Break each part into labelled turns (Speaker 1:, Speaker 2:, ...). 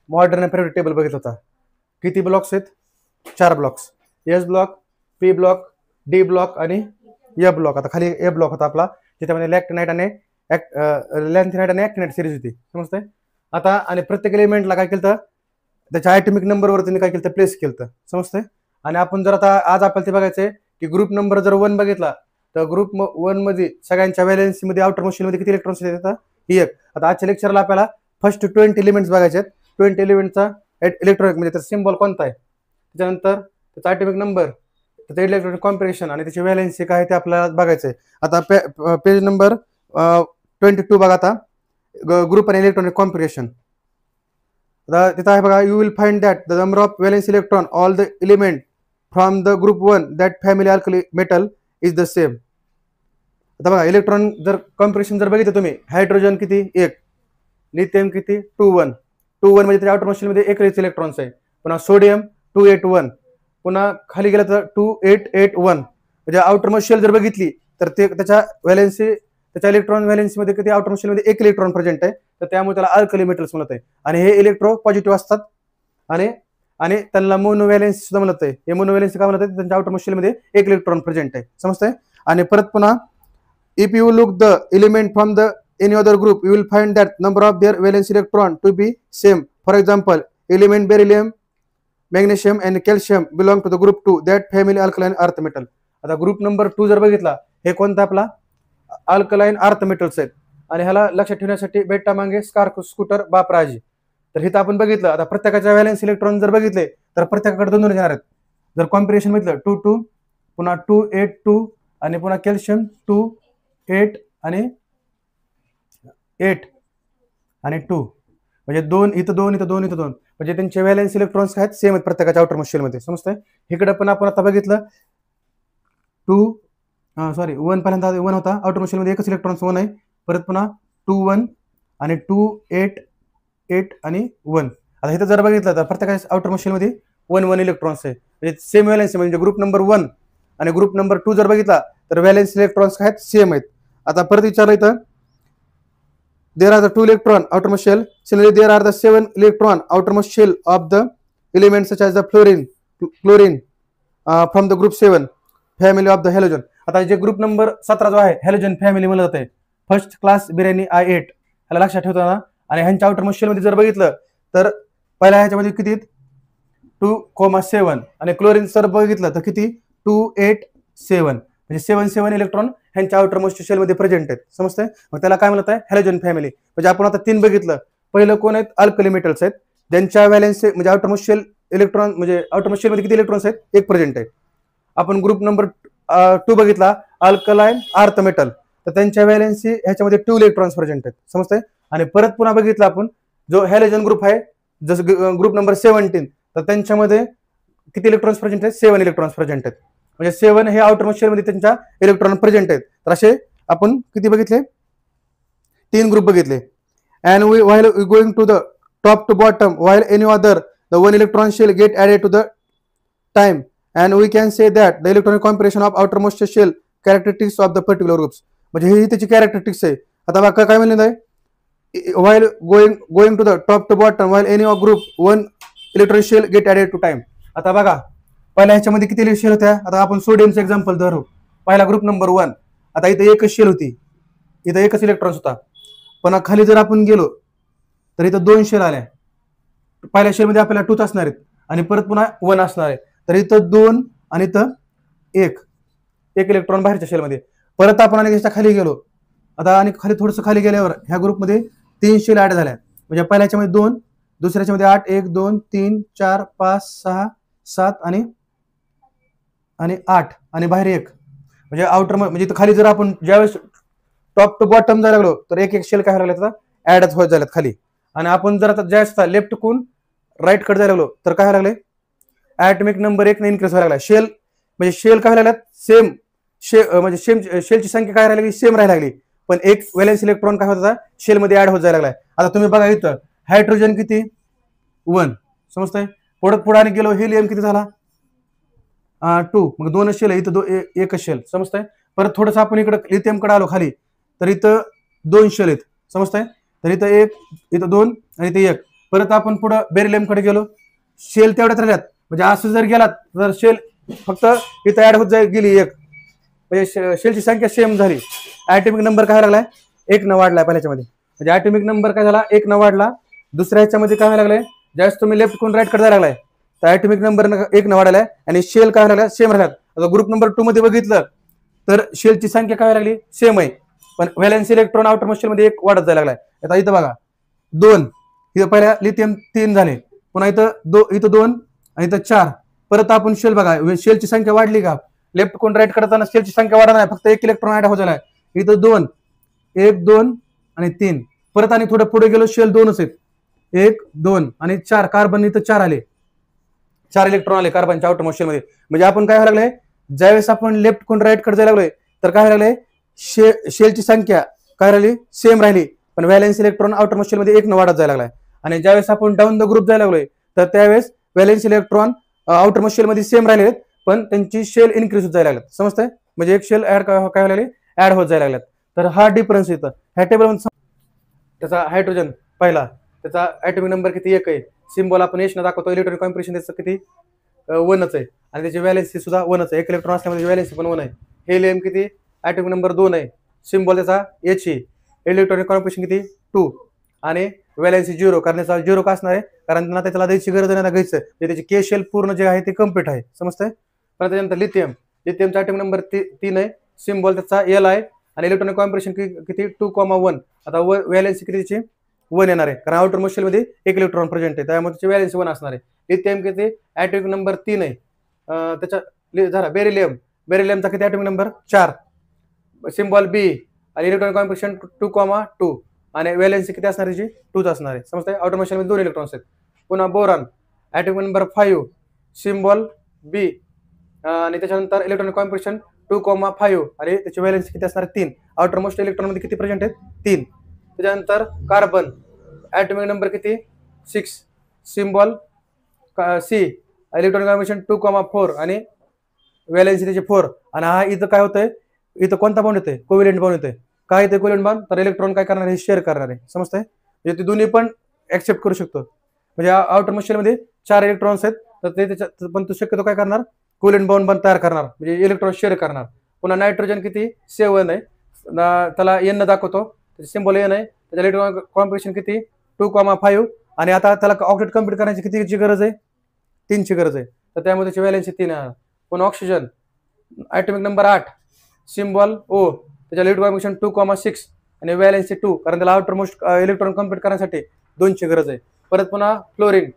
Speaker 1: Modern periodic table बघितलं होता. किती ब्लॉक्स आहेत? 4 blocks. S block, P block, D block आणि ए ब्लॉक. आता खाली ए ब्लॉक होता आपला, त्याच्यामध्ये लॅक्टिनाइट आणि लॅन्थिनाइट आणि ॲक्टिनाइट सिरीज होती. समजतंय? आता आणि प्रत्येक एलिमेंटला काय केलं, त्याच्या ॲटॉमिक नंबरवर त्यांनी काय केलं, प्लेस केलं. समजतंय? आणि आपण जर आता आज आपल्याला ते बघायचंय की ग्रुप नंबर जर 1 बघितला तर ग्रुप 1 मध्ये सगळ्यांच्या व्हॅलेन्सीमध्ये आउटर मोशनमध्ये किती इलेक्ट्रॉन्स येतात? 1. आता आजच्या लेक्चरला आपल्याला फर्स्ट 20 एलिमेंट्स बघायचे आहेत. 20 एलिमेंटचा इलेक्ट्रॉनिक म्हणजे त्याचा सिम्बॉल कोणता आहे, त्याच्यानंतर त्याचा ॲटॉमिक नंबर, त्याचं इलेक्ट्रॉनिक कॉम्बिनेशन आणि त्याची व्हॅलेन्सी काय ते आपल्याला बघायचं आहे. आता पेज नंबर 22 बघा. आता ग्रुप आणि इलेक्ट्रॉनिक कॉम्बिनेशन आता तिथं आहे बघा. You will find that the number of valence electron all the element from the group 1 that family alkali metal is the same. आता बघा इलेक्ट्रॉन जर कॉम्बिनेशन जर बघितलं तुम्ही, हायड्रोजन किती? 1. लिथियम किती? 2 1. 2 1 म्हणजे त्याच्या आउटर मोशनमध्ये एकच इलेक्ट्रॉन्स आहे. पुन्हा सोडियम 2 8 1. पुन्हा खाली गेलं तर 2 8 8 1. म्हणजे आउटर मोशन जर बघितली तर ते त्याच्या व्हॅलेन्सी, त्याच्या इलेक्ट्रॉन व्हॅलेन्सीमध्ये किती आउटर मोशनमध्ये एक इलेक्ट्रॉन प्रेझेंट आहे. तर त्यामुळे त्याला अल्कली मेटल्स म्हणत आहे. आणि हे इलेक्ट्रो पॉझिटिव्ह असतात आणि त्यांना मोनो व्हॅलेन्सी सुद्धा म्हणत आहे. हे मोनो व्हॅलेन्सी काय म्हणत आहे? त्यांच्या आउटर मोशनमध्ये एक इलेक्ट्रॉन प्रेझेंट आहे. समजतंय? आणि परत पुन्हा if you look the element from the any other group you will find that number of their valence electron to be same. For example element beryllium, magnesium and calcium belong to the group 2 that family alkaline earth metal. आता group number 2 जर बघितला, हे कोणता आपला? Alkaline earth metals आहेत. आणि ह्याला लक्षात ठेवण्यासाठी बेटा मांगे, स्कार्क, स्कूटर, बापराजी. तर इथं आपण बघितलं, आता प्रत्येकाच्या व्हॅलेन्स इलेक्ट्रॉन जर बघितले तर प्रत्येकाकडे 2 येणार आहेत. जर कॉम्बिनेशन बघितलं 2 2, पुन्हा 2 8 2 आणि पुन्हा कॅल्शियम 2 8 आणि 8 आणि 2, म्हणजे 2 इथं 2 इथं 2 इथं 2, म्हणजे त्यांचे व्हॅलेन्स इलेक्ट्रॉन्स काय आहेत? सेम आहेत प्रत्येकाच्या आउटर मोशनमध्ये. समजतंय? इकडे पण आपण आता बघितलं 1 पहिल्यांदा 1 होता, आउटर मोशनमध्ये एकच इलेक्ट्रॉन्स 1 आहे. परत पुन्हा 2 1 आणि 2 8 8 आणि 1. आता इथं जर बघितलं तर प्रत्येकाच्या आउटर मोशनमध्ये 1 1 इलेक्ट्रॉन्स आहे. म्हणजे सेम व्हॅलेन्सी, म्हणजे ग्रुप नंबर 1 आणि ग्रुप नंबर 2 जर बघितला तर व्हॅलेन्स इलेक्ट्रॉन्स काय आहेत? सेम आहेत. आता परत विचारलं इथं there are the 2 electron outermost shell. Similarly, there are the 7 electron outermost shell of the elements such as the chlorine from the group 7 family of the halogen. आता जे ग्रुप नंबर 17 जो आहे हॅलोजन फॅमिली म्हणलं जाते. First class biryani I8 ह्याला लक्षात ठेवताना. आणि ह्यांच्या आउटरमोस्ट शेल मध्ये जर बघितलं तर पहिल्या ह्याच्यामध्ये किती 2,7 आणि क्लोरीन जर बघितलं तर किती 2 8 7, म्हणजे 7 7 इलेक्ट्रॉन ह्यांच्या आउटरमोस्ट शेल मध्ये प्रेझेंट आहेत. समजतंय? मग त्याला काय म्हणत आहे? Halogen family. म्हणजे आपण आता 3 बघितलं. पहिलं कोण आहेत? अल्कली मेटल्स आहेत, ज्यांच्या व्हॅलेन्स म्हणजे आउटरमोस्ट शेल इलेक्ट्रॉन, म्हणजे आउटरमोस्ट शेल मध्ये किती इलेक्ट्रॉन्स आहेत? एक प्रेझेंट आहे. आपण ग्रुप नंबर 2 बघितला अल्कलाइन अर्थ मेटल, तर त्यांच्या व्हॅलेन्सी ह्याच्यामध्ये 2 इलेक्ट्रॉन्स प्रेझेंट आहेत. समजतंय? आणि परत पुन्हा बघितलं आपण जो हॅलोजन ग्रुप आहे, जसं ग्रुप नंबर 17, तर त्यांच्यामध्ये किती इलेक्ट्रॉन्स प्रेझेंट आहेत? 7 इलेक्ट्रॉन्स प्रेझेंट आहेत. म्हणजे 7 हे आउटरमोस्ट शेल मध्ये त्यांच्या इलेक्ट्रॉन प्रेझेंट आहेत. तर असे आपण किती बघितले? 3 ग्रुप बघितले. And while going to the top to bottom while any other the 1 electron shell get added to the time and we can say that the electronic configuration of outermost shell characteristics of the particular groups. म्हणजे ही त्याची characteristics आहे. आता बघा काय म्हणलं आहे? while going to the top to bottom while any of group 1 electron shell get added to time. आता बघा पहिल्या ह्याच्यामध्ये किती शेल होत्या? आता आपण सोडियमचं एक्झाम्पल धरू. पहिला ग्रुप नंबर 1, आता इथं एकच शेल होती, इथं एकच इलेक्ट्रॉन्स होता. पण खाली जर आपण गेलो तर इथं 2 शेल आल्या. पहिल्या शेलमध्ये आपल्याला 2 असणार आहेत आणि परत पुन्हा 1 असणार आहे. तर इथं 2 आणि इथं 1 इलेक्ट्रॉन बाहेरच्या शेलमध्ये. परत आपण आणि त्याच्या खाली गेलो. आता आणि खाली थोडंसं खाली गेल्यावर ह्या ग्रुपमध्ये 3 शेल ऍड झाल्या. म्हणजे पहिल्या ह्याच्यामध्ये 2, दुसऱ्या ह्याच्यामध्ये 8 1 2 3 4 5 6 7 आणि 8 आणि बाहेर 1. म्हणजे आउटर, म्हणजे इथं खाली जर आपण ज्यावेळेस टॉप टू बॉटम जायला लागलो तर एक शेल काय व्हायला लागला? ऍडच होत झाल्यात खाली. आणि आपण जर आता ज्यावेळेस लेफ्ट कून राईट कडे जायला लागलो तर काय व्हायला लागले? ॲटॉमिक नंबर 1 ने इन्क्रीज व्हायला लागला. शेल म्हणजे शेल काय व्हायला लागल्यात? सेम म्हणजे शेलची संख्या काय राहिली? सेम राहायला लागली. पण एक व्हॅलेन्स इलेक्ट्रॉन काय होत होता? शेल मध्ये ऍड होत जायला लागलाय. आता तुम्ही बघा इथं हायड्रोजन किती? 1. समजतंय? पुढे आणि गेलो हेलियम किती झाला? 2. मग 2 शेल आहे, इथं एकच शेल. समजतंय? परत थोडंसं आपण इकडे लिथियम कडे आलो खाली तर इथं 2 शेल आहेत. समजतंय? तर इथं 1 इथं 2 आणि इथं 1. परत आपण पुढे बेरिलियम कडे गेलो, शेल तेवढ्यात राहिल्यात. म्हणजे असं जर गेलात तर शेल फक्त इथं ऍड होत गेली एक, म्हणजे शेलची संख्या सेम झाली. ऍटॉमिक नंबर काय लागलाय, 1 न वाढलाय पहिल्याच्यामध्ये. म्हणजे ऍटॉमिक नंबर काय झाला, 1 न वाढला. दुसऱ्या ह्याच्यामध्ये काय लागलाय, ज्यावेळेस तुम्ही लेफ्ट कडून राईट कडे जायला लागलाय तर ऍटॉमिक नंबर 1 न वाढलाय आणि शेल काय लागला, सेम राहिला. आता ग्रुप नंबर 2 मध्ये बघितलं तर शेलची संख्या काय लागली, सेम आहे, पण valence electron outermost shell मध्ये 1 वाढत जायला लागलाय. आता इथं बघा 2, इथं पहिल्या लिथियम 3 झाले, पुन्हा इथं 2 आणि इथं 4. परत आपण शेल बघा, शेलची संख्या वाढली का, लेफ्ट कोण राईट करताना शेलची संख्या वाढणार नाही, फक्त 1 इलेक्ट्रॉन ऍड होत झालाय. इथं 2, 1 2 आणि 3. परत आणि थोडं पुढे गेलो, शेल 2च आहेत, 1 2 आणि 4. कार्बन इथं 4 आले, 4 इलेक्ट्रॉन आले कार्बनच्या आउटर मोस्ट शेल मध्ये. म्हणजे आपण काय लागलंय, ज्यावेळेस आपण लेफ्ट कोण राईट कडे जायला लागलोय तर काय लागलंय, शेलची संख्या काय राहिली, सेम राहिली, पण valence electron outermost shell मध्ये 1 न वाढत जायला लागलाय. आणि ज्यावेळेस आपण डाऊन द ग्रुप जायला लागलोय तर त्यावेळेस valence electron outermost shell मध्ये सेम राहिले, पण त्यांची शेल इन्क्रीज होत जायला लागल्यात. समजतंय, म्हणजे एक शेल ऍड काय लागले, ऍड होत जायला लागल्यात. तर हा डिफरन्स येतं ह्या टेबल. त्याचा हायड्रोजन पहिला, त्याचा ऍटॉमिक नंबर किती, 1 आहे. सिम्बॉल आपण एच न दाखवतो, इलेक्ट्रॉनिक कॉम्प्रेशन त्याचं किती, 1च आहे. आणि त्याची व्हॅलेन्सी सुद्धा 1च आहे, 1 इलेक्ट्रॉन असल्यामध्ये व्हॅलेन्सी पण 1 आहे. हेलियम किती, ऍटॉमिक नंबर 2 आहे, सिम्बॉल त्याचा एच आहे. इलेक्ट्रॉनिक कॉम्प्रेशन किती, 2 आणि व्हॅलेन्सी 0. कारण त्याचा 0 का असणार आहे, कारण त्यांना त्याला द्यायची गरज नाही, घ्यायचं त्याची के शेल पूर्ण जे आहे ते कम्प्लीट आहे. समजतंय. पण त्याच्यानंतर लिथियमचा ऍटॉमिक नंबर 3 आहे, सिम्बॉल त्याचा एल आहे आणि इलेक्ट्रॉनिक कॉम्प्रेशन किती 2,1. आता व्हॅलेन्सी कितीची 1 येणार आहे, कारण आउटर मोस्ट शेल मध्ये 1 इलेक्ट्रॉन प्रेझेंट आहे, त्यामुळे त्याची व्हॅलेन्सी 1 असणार आहे. लिथियम किती, ऍटॉमिक नंबर 3 आहे. त्याच्या झाला बेरिलियमचा किती, ऍटॉमिक नंबर 4, सिम्बॉल बी आणि इलेक्ट्रॉनिक कॉम्प्रेशन 2,2 आणि व्हॅलेन्सी किती असणार त्याची 2च असणार आहे. समजतंय. आउटर मोस्ट शेल मध्ये 2 इलेक्ट्रॉन्स आहेत. पुन्हा बोरॉन ऍटॉमिक नंबर 5, सिम्बॉल बी आणि त्याच्यानंतर इलेक्ट्रॉनिक कॉम्प्रेशन 2,5 आणि त्याची व्हॅलेन्सी किती असणार, 3. आउटर मोस्ट इलेक्ट्रॉन मध्ये किती प्रेझेंट आहेत, 3. त्याच्यानंतर कार्बन ऍटॉमिक नंबर किती, 6, सिम्बॉल सी, इलेक्ट्रॉनिक कॉम्प्रेशन 2,4 आणि व्हॅलेन्सी त्याची 4. आणि हा इथं काय होतंय, इथं कोणता बॉन्ड येतोय, कोव्हॅलेंट बॉन्ड येतोय. काय येते कोव्हॅलेंट बॉन्ड, तर इलेक्ट्रॉन काय करणार आहे, शेअर करणार आहे. समजतंय, म्हणजे ते दोन्ही पण ऍक्सेप्ट करू शकतो. म्हणजे आउटर मोस्ट शेल मध्ये 4 इलेक्ट्रॉन्स आहेत, तर ते त्याच्यात पण तू शक्यतो काय करणार, कोव्हॅलेंट बॉन्ड पण तयार करणार, म्हणजे इलेक्ट्रॉन शेअर करणार. पुन्हा नायट्रोजन किती, 7 आहे, त्याला एन दाखवतो, त्याचे सिम्बॉल एन आहे. त्याच्या इलेक्ट्रॉन कॉम्प्रेशन किती 2,5 आणि आता त्याला ऑक्टेट कम्प्लीट करण्याची कितीची गरज आहे, 3ची गरज आहे, तर त्यामुळे त्याची व्हॅलेन्सी 3 आहे. पण ऑक्सिजन ऍटॉमिक नंबर 8, सिम्बॉल ओ, त्याच्या इलेक्ट्रॉन कॉम्प्रेशन 2,6 आणि व्हॅलेन्सी 2, कारण त्याला आउटर मोस्ट इलेक्ट्रॉन कम्प्लीट करण्यासाठी 2ची गरज आहे. परत पुन्हा fluorine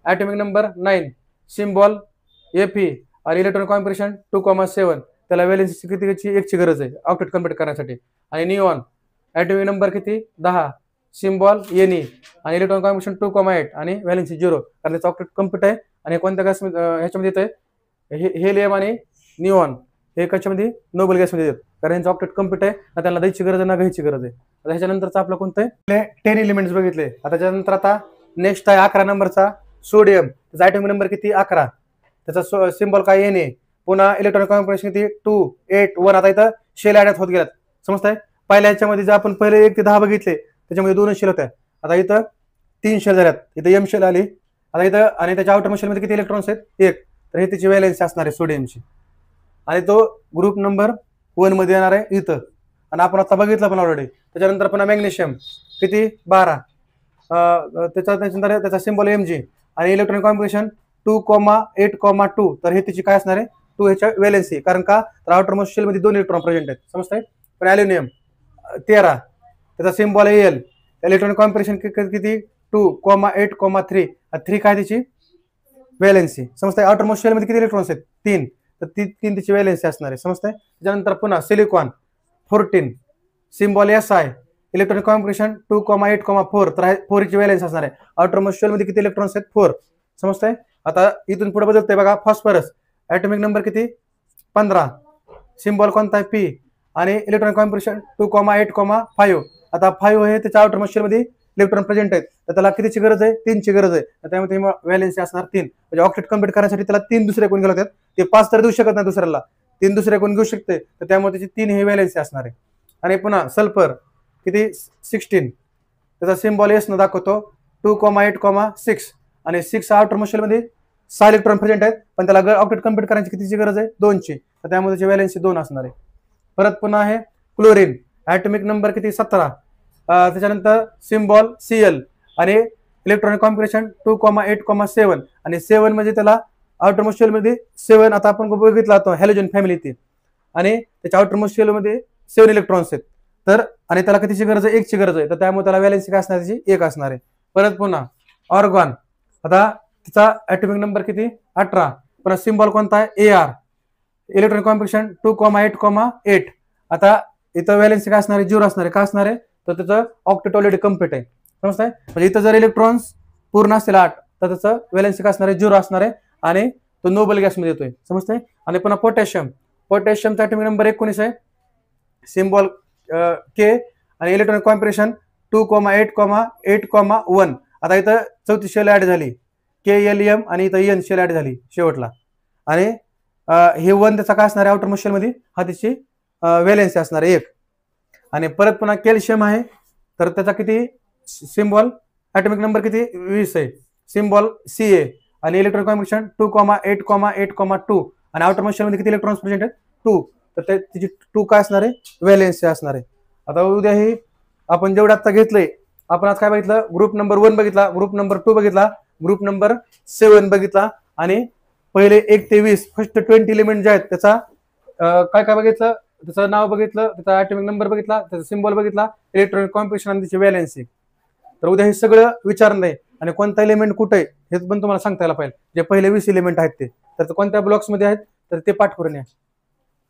Speaker 1: atomic number 9, symbol FE आणि इलेक्ट्रॉन कॉम्प्रेशन 2,7, त्याला व्हॅलेन्सी कितीची 1ची गरज आहे ऑक्टेट कम्प्लीट करण्यासाठी. आणि निऑन ऍटॉमिक नंबर किती, 10, सिम्बॉल एनई आणि इलेक्ट्रॉन कॉम्प्रेशन 2,8 आणि व्हॅलेन्सी 0, कारण त्याचा ऑक्टेट कम्प्लीट आहे. आणि कोणत्या गॅस ह्याच्यामध्ये येतंय, हेलियम आणि निऑन हे कशामध्ये, नोबल गॅसमध्ये येतात, कारण यांचं ऑक्टेट कम्प्लीट आहे, ना त्यांना द्यायची गरज आहे ना घ्यायची गरज आहे. आता ह्याच्यानंतरचं आपलं कोणतं आहे, 10 एलिमेंट्स बघितले. आता त्याच्यानंतर आता नेक्स्ट आहे 11 नंबरचा सोडियम, त्याचा ऍटॉमिक नंबर किती, 11, त्याचा सिम्बॉल काय, एन आहे. पुन्हा इलेक्ट्रॉनिक कॉम्प्रेशन किती 2, 8, 1. आता इथं शेल ऍड होत गेल्यात. समजतंय. पहिल्या ह्याच्यामध्ये जर आपण पहिले 1 ते 10 बघितले त्याच्यामध्ये 2 शेल होत्या, आता इथं 3 शेल झाल्यात, इथं एम शेल आली. आता इथं आणि त्याच्या आउटर मोस्ट शेल मध्ये किती इलेक्ट्रॉन्स आहेत, 1, तर हे त्याची व्हॅलेन्सी असणार आहे सोडियमची. आणि तो ग्रुप नंबर 1 मध्ये येणार आहे इथं, आणि आपण आता बघितलं पण ऑलरेडी. त्याच्यानंतर पुन्हा मॅग्नेशियम किती, 12, त्याचा सिम्बॉल एमजी आणि इलेक्ट्रॉनिक कॉम्प्रेशन 2,8,2, तर हे त्याची काय असणार आहे, 2 ह्याच्या व्हॅलेन्सी, कारण का, तर आउटर मोस्ट शेल मध्ये 2 इलेक्ट्रॉन प्रेझेंट आहेत. समजतंय. पण ॲल्युमिनियम 13, त्याचा सिम्बॉल एल, इलेक्ट्रॉनिक कॉम्प्रेशन किती 2,8,3, 3 काय त्याची व्हॅलेन्सी. समजतंय. आउटर मोस्ट शेल मध्ये किती इलेक्ट्रॉन्स आहेत, 3, तर 3 त्याची व्हॅलेन्सी असणार आहे. समजतंय. त्याच्यानंतर पुन्हा silicon 14, symbol S I, electronic compression 2,8,4, तर 4 ची व्हॅलेन्सी असणार आहे. आउटर मोस्ट शेल मध्ये किती इलेक्ट्रॉन्स आहेत, 4. समजतंय. आता इथून पुढे बदलतंय बघा, फॉस्फरस ऍटॉमिक नंबर किती, 15, सिम्बॉल कोणता आहे, पी आणि इलेक्ट्रॉनिक कॉम्प्रेशन 2,8,5. आता 5 आहे त्याच्या आउटर मोस्ट शेल मध्ये इलेक्ट्रॉन प्रेझेंट आहेत, तर त्याला कितीची गरज आहे, 3ची गरज आहे, तर त्यामुळे व्हॅलेन्सी असणार 3. म्हणजे ऑक्टेट कम्प्लीट करण्यासाठी त्याला 3 दुसरे कोण गेले होते, ते 5 तर देऊ शकत नाही दुसऱ्याला, 3 दुसरे कोण घेऊ शकते, तर त्यामुळे त्याची 3 ही व्हॅलेन्सी असणार आहे. आणि पुन्हा सल्फर किती 16, त्याचा सिम्बॉल एस न दाखवतो, 2,8,6 आणि 6 आउटरमोस्ट शेलमध्ये 6 इलेक्ट्रॉन प्रेझेंट आहेत, पण त्याला ऑक्टेट कम्प्लीट करायची कितीची गरज आहे? 2ची. तर त्यामध्ये त्याची व्हॅलेन्सी 2 असणार आहे. परत पुन्हा आहे क्लोरीन, ॲटॉमिक नंबर किती? 17. त्याच्यानंतर सिम्बॉल Cl आणि इलेक्ट्रॉनिक कॉन्फिगरेशन 2,8,7 आणि 7 म्हणजे त्याला आउटरमोस्ट शेलमध्ये 7. आता आपण बघितला होता हॅलोजन फॅमिली ती, आणि त्याच्या आउटरमोस्ट शेलमध्ये 7 इलेक्ट्रॉन्स आहेत. तर आणि त्याला कितीची गरज आहे? 1ची गरज आहे. तर त्यामुळे त्याला व्हॅलेन्सी काय असणार? त्याची 1 असणार आहे. परत पुन्हा ऑर्गॉन, आता तिचा ॲटॉमिक नंबर किती? 18. पुन्हा सिम्बॉल कोणता आहे? Ar. Electronic configuration 2,8,8. आता इथं व्हॅलेन्सी काय असणार आहे? 0 असणार आहे. का असणार आहे? तर त्याचं ऑक्टेट ऑलरेडी कम्प्लीट आहे. समजतंय? म्हणजे इथं जर इलेक्ट्रॉन्स पूर्ण असतील 8, तर त्याचं व्हॅलेन्सी काय असणार आहे? 0 असणार आहे आणि तो नोबल गॅसमध्ये येतोय. समजतंय? आणि पुन्हा पोटॅशियमचा ॲटॉमिक नंबर 19 आहे, सिम्बॉल K आणि इलेक्ट्रॉनिक कॉन्फिगरेशन 2,8,8,1. आता इथं चौथी शेल ऍड झाली, KLM, आणि इथं N शेल ऍड झाली शेवटला, आणि हे 1 त्याचा काय असणार आहे? आउटरमोस्ट शेलमध्ये हा त्याची व्हॅलेन्सी असणार आहे 1. आणि परत पुन्हा कॅल्शियम आहे, तर त्याचा किती? सिम्बॉल ॲटॉमिक नंबर किती? 20 आहे, सिम्बॉल Ca आणि इलेक्ट्रॉनिक कॉन्फिगरेशन 2,8,8,2 आणि आउटरमोस्ट शेलमध्ये किती इलेक्ट्रॉन्स प्रेझेंट आहेत? 2. तर त्याची 2 काय असणार आहे? व्हॅलेन्सी असणार आहे. आता उद्या ही आपण जेवढं आता घेतलंय, आपण आज काय बघितलं? ग्रुप नंबर 1 बघितला, ग्रुप नंबर 2 बघितला, ग्रुप नंबर 7 बघितला, आणि पहिले 1 ते 20 फर्स्ट 20 एलिमेंट जे आहेत त्याचा काय काय बघितलं? त्याचं नाव बघितलं, त्याचा ॲटॉमिक नंबर बघितला, त्याचा सिम्बॉल बघितला, इलेक्ट्रॉनिक कॉन्फिगरेशन आणि त्याची व्हॅलेन्सी. तर उद्या हे सगळं विचारणार आहे, आणि कोणता एलिमेंट कुठे आहे हे पण तुम्हाला सांगता यायला पाहिजे. जे पहिले 20 एलिमेंट आहेत ते तर कोणत्या ब्लॉक्समध्ये आहेत तर ते पाठ करून या.